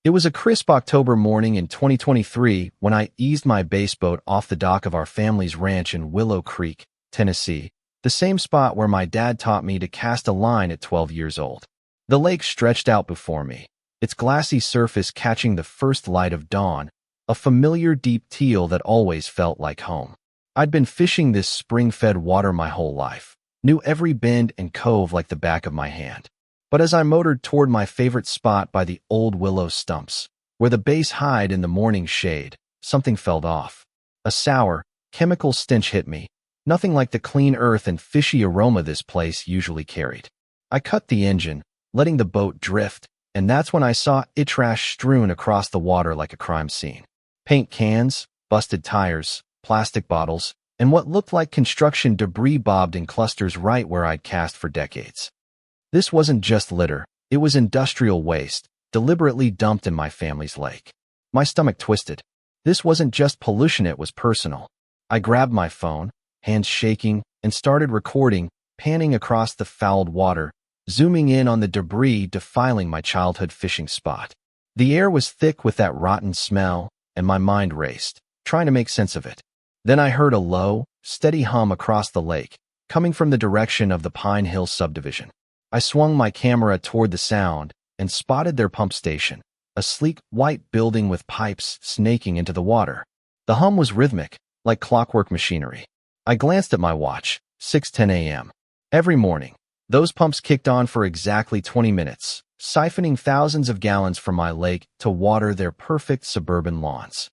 It was a crisp October morning in 2023 when I eased my bass boat off the dock of our family's ranch in Willow Creek, Tennessee, the same spot where my dad taught me to cast a line at 12 years old. The lake stretched out before me, its glassy surface catching the first light of dawn, a familiar deep teal that always felt like home. I'd been fishing this spring-fed water my whole life, knew every bend and cove like the back of my hand. But as I motored toward my favorite spot by the old willow stumps, where the bass hide in the morning shade, something felt off. A sour, chemical stench hit me, nothing like the clean earth and fishy aroma this place usually carried. I cut the engine, letting the boat drift, and that's when I saw it trash strewn across the water like a crime scene. Paint cans, busted tires, plastic bottles, and what looked like construction debris bobbed in clusters right where I'd cast for decades. This wasn't just litter, it was industrial waste, deliberately dumped in my family's lake. My stomach twisted. This wasn't just pollution, it was personal. I grabbed my phone, hands shaking, and started recording, panning across the fouled water, zooming in on the debris defiling my childhood fishing spot. The air was thick with that rotten smell, and my mind raced, trying to make sense of it. Then I heard a low, steady hum across the lake, coming from the direction of the Pine Hill subdivision. I swung my camera toward the sound and spotted their pump station, a sleek white building with pipes snaking into the water. The hum was rhythmic, like clockwork machinery. I glanced at my watch, 6:10 a.m. Every morning, those pumps kicked on for exactly 20 minutes, siphoning thousands of gallons from my lake to water their perfect suburban lawns.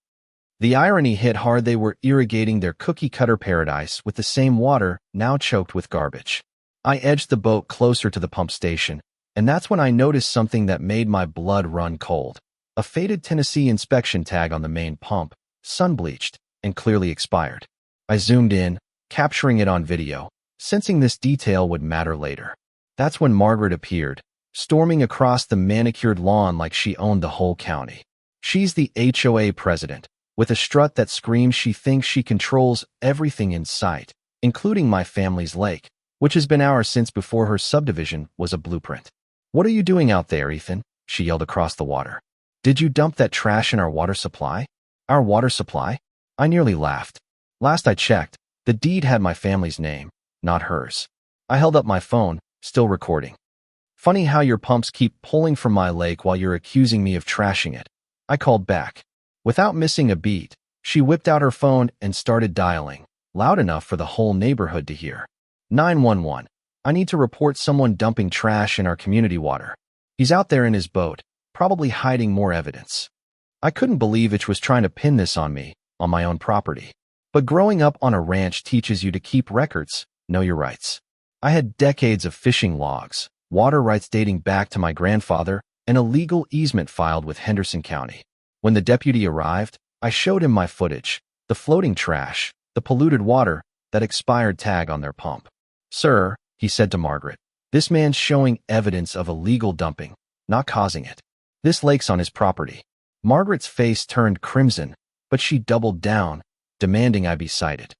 The irony hit hard. They were irrigating their cookie-cutter paradise with the same water now choked with garbage. I edged the boat closer to the pump station, and that's when I noticed something that made my blood run cold. A faded Tennessee inspection tag on the main pump, sun-bleached, and clearly expired. I zoomed in, capturing it on video, sensing this detail would matter later. That's when Margaret appeared, storming across the manicured lawn like she owned the whole county. She's the HOA president, with a strut that screams she thinks she controls everything in sight, including my family's lake, which has been ours since before her subdivision was a blueprint. "What are you doing out there, Ethan?" she yelled across the water. "Did you dump that trash in our water supply?" "Our water supply?" I nearly laughed. Last I checked, the deed had my family's name, not hers. I held up my phone, still recording. "Funny how your pumps keep pulling from my lake while you're accusing me of trashing it," I called back. Without missing a beat, she whipped out her phone and started dialing, loud enough for the whole neighborhood to hear. 911. "I need to report someone dumping trash in our community water. He's out there in his boat, probably hiding more evidence." I couldn't believe it was trying to pin this on me, on my own property. But growing up on a ranch teaches you to keep records, know your rights. I had decades of fishing logs, water rights dating back to my grandfather, and a legal easement filed with Henderson County. When the deputy arrived, I showed him my footage, the floating trash, the polluted water, that expired tag on their pump. "Sir," he said to Margaret, "this man's showing evidence of illegal dumping, not causing it. This lake's on his property." Margaret's face turned crimson, but she doubled down, demanding I be cited.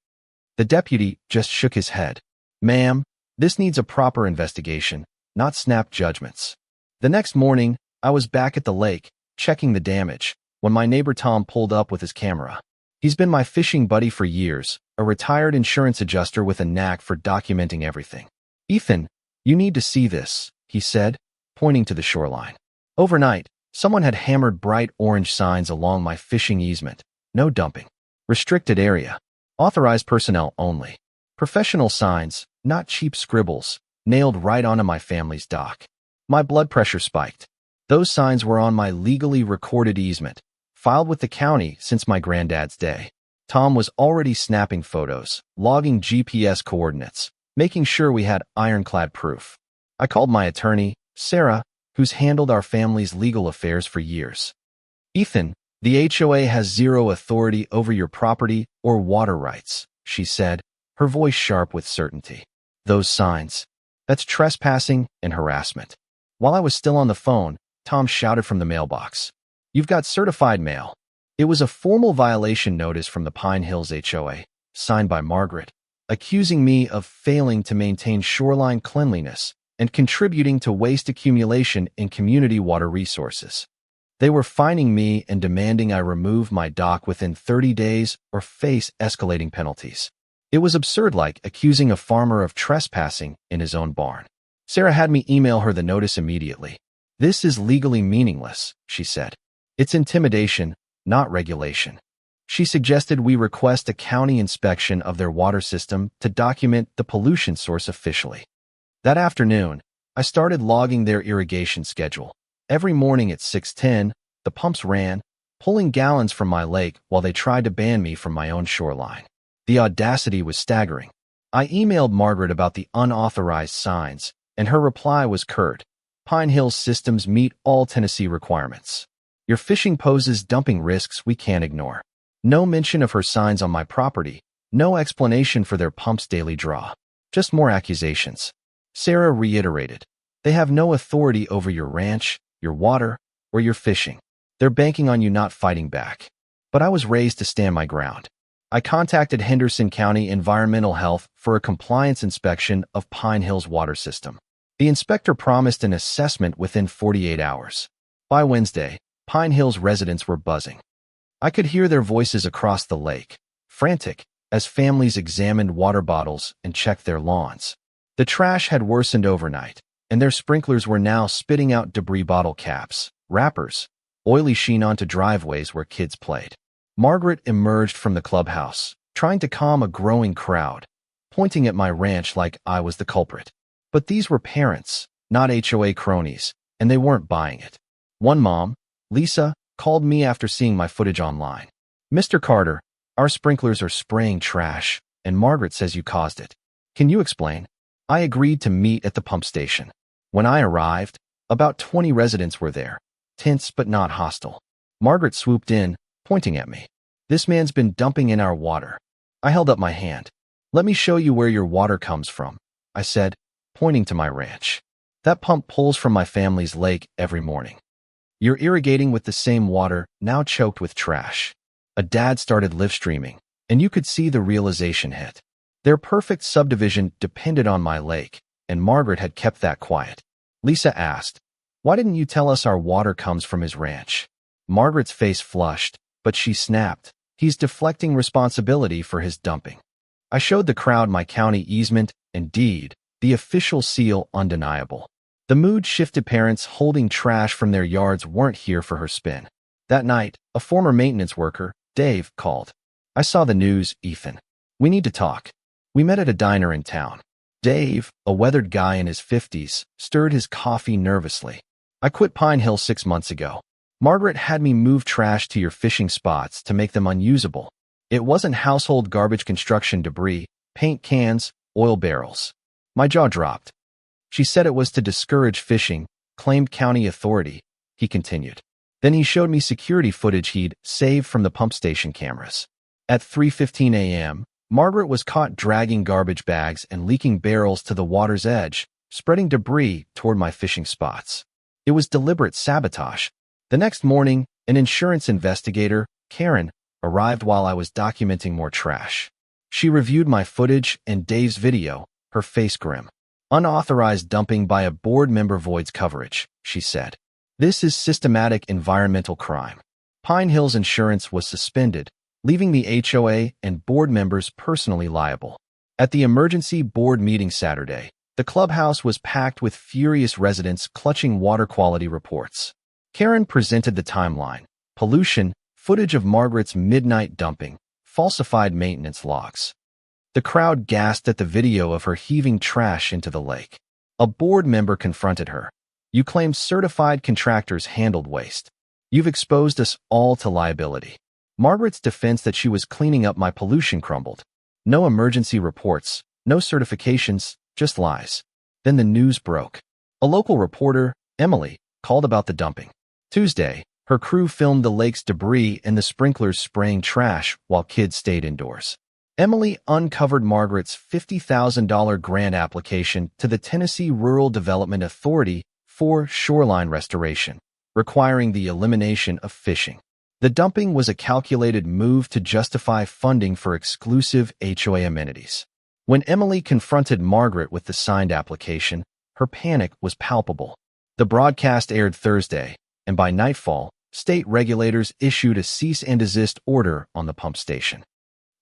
The deputy just shook his head. "Ma'am, this needs a proper investigation, not snap judgments." The next morning, I was back at the lake, checking the damage, when my neighbor Tom pulled up with his camera. He's been my fishing buddy for years, a retired insurance adjuster with a knack for documenting everything. "Ethan, you need to see this," he said, pointing to the shoreline. Overnight, someone had hammered bright orange signs along my fishing easement. "No dumping. Restricted area. Authorized personnel only." Professional signs, not cheap scribbles, nailed right onto my family's dock. My blood pressure spiked. Those signs were on my legally recorded easement, filed with the county since my granddad's day. Tom was already snapping photos, logging GPS coordinates, making sure we had ironclad proof. I called my attorney, Sarah, who's handled our family's legal affairs for years. "Ethan, the HOA has zero authority over your property or water rights," she said, her voice sharp with certainty. "Those signs, that's trespassing and harassment." While I was still on the phone, Tom shouted from the mailbox, "You've got certified mail." It was a formal violation notice from the Pine Hills HOA, signed by Margaret, accusing me of failing to maintain shoreline cleanliness and contributing to waste accumulation in community water resources. They were fining me and demanding I remove my dock within 30 days or face escalating penalties. It was absurd, like accusing a farmer of trespassing in his own barn. Sarah had me email her the notice immediately. "This is legally meaningless," she said. "It's intimidation, not regulation." She suggested we request a county inspection of their water system to document the pollution source officially. That afternoon, I started logging their irrigation schedule. Every morning at 6:10, the pumps ran, pulling gallons from my lake while they tried to ban me from my own shoreline. The audacity was staggering. I emailed Margaret about the unauthorized signs, and her reply was curt. "Pine Hills systems meet all Tennessee requirements. Your fishing poses dumping risks we can't ignore." No mention of her signs on my property, no explanation for their pump's daily draw. Just more accusations. Sarah reiterated, "They have no authority over your ranch, your water, or your fishing. They're banking on you not fighting back." But I was raised to stand my ground. I contacted Henderson County Environmental Health for a compliance inspection of Pine Hills water system. The inspector promised an assessment within 48 hours. By Wednesday, Pine Hills residents were buzzing. I could hear their voices across the lake, frantic, as families examined water bottles and checked their lawns. The trash had worsened overnight, and their sprinklers were now spitting out debris, bottle caps, wrappers, oily sheen onto driveways where kids played. Margaret emerged from the clubhouse, trying to calm a growing crowd, pointing at my ranch like I was the culprit. But these were parents, not HOA cronies, and they weren't buying it. One mom, Lisa, called me after seeing my footage online. "Mr. Carter, our sprinklers are spraying trash, and Margaret says you caused it. Can you explain?" I agreed to meet at the pump station. When I arrived, about 20 residents were there, tense but not hostile. Margaret swooped in, pointing at me. "This man's been dumping in our water." I held up my hand. "Let me show you where your water comes from," I said, pointing to my ranch. "That pump pulls from my family's lake every morning. You're irrigating with the same water, now choked with trash." A dad started live streaming, and you could see the realization hit. Their perfect subdivision depended on my lake, and Margaret had kept that quiet. Lisa asked, "Why didn't you tell us our water comes from his ranch?" Margaret's face flushed, but she snapped, "He's deflecting responsibility for his dumping." I showed the crowd my county easement and deed, the official seal undeniable. The mood shifted. Parents holding trash from their yards weren't here for her spin. That night, a former maintenance worker, Dave, called. "I saw the news, Ethan. We need to talk." We met at a diner in town. Dave, a weathered guy in his 50s, stirred his coffee nervously. "I quit Pine Hill 6 months ago. Margaret had me move trash to your fishing spots to make them unusable. It wasn't household garbage, construction debris, paint cans, oil barrels." My jaw dropped. "She said it was to discourage fishing, claimed county authority," he continued. Then he showed me security footage he'd saved from the pump station cameras. At 3:15 a.m., Margaret was caught dragging garbage bags and leaking barrels to the water's edge, spreading debris toward my fishing spots. It was deliberate sabotage. The next morning, an insurance investigator, Karen, arrived while I was documenting more trash. She reviewed my footage and Dave's video, her face grim. "Unauthorized dumping by a board member voids coverage," she said. "This is systematic environmental crime." Pine Hills insurance was suspended, leaving the HOA and board members personally liable. At the emergency board meeting Saturday, the clubhouse was packed with furious residents clutching water quality reports. Karen presented the timeline: pollution, footage of Margaret's midnight dumping, falsified maintenance logs. The crowd gasped at the video of her heaving trash into the lake. A board member confronted her. "You claim certified contractors handled waste. You've exposed us all to liability." Margaret's defense that she was cleaning up my pollution crumbled. No emergency reports, no certifications, just lies. Then the news broke. A local reporter, Emily, called about the dumping. Tuesday, her crew filmed the lake's debris and the sprinklers spraying trash while kids stayed indoors. Emily uncovered Margaret's $50,000 grant application to the Tennessee Rural Development Authority for shoreline restoration, requiring the elimination of fishing. The dumping was a calculated move to justify funding for exclusive HOA amenities. When Emily confronted Margaret with the signed application, her panic was palpable. The broadcast aired Thursday, and by nightfall, state regulators issued a cease and desist order on the pump station.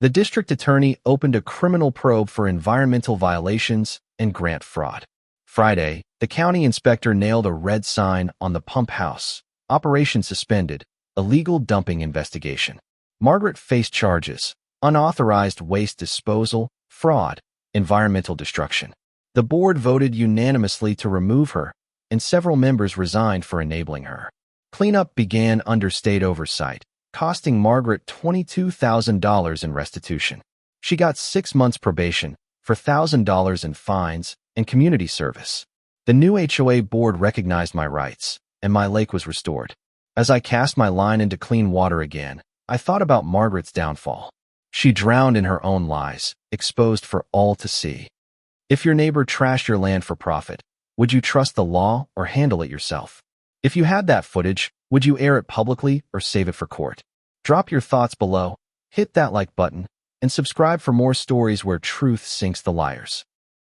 The district attorney opened a criminal probe for environmental violations and grant fraud. Friday, the county inspector nailed a red sign on the pump house. Operation suspended. Illegal dumping investigation. Margaret faced charges: unauthorized waste disposal, fraud, environmental destruction. The board voted unanimously to remove her, and several members resigned for enabling her. Cleanup began under state oversight, costing Margaret $22,000 in restitution. She got 6 months probation, $4,000 in fines, and community service. The new HOA board recognized my rights, and my lake was restored. As I cast my line into clean water again, I thought about Margaret's downfall. She drowned in her own lies, exposed for all to see. If your neighbor trashed your land for profit, would you trust the law or handle it yourself? If you had that footage, would you air it publicly or save it for court? Drop your thoughts below, hit that like button, and subscribe for more stories where truth sinks the liars.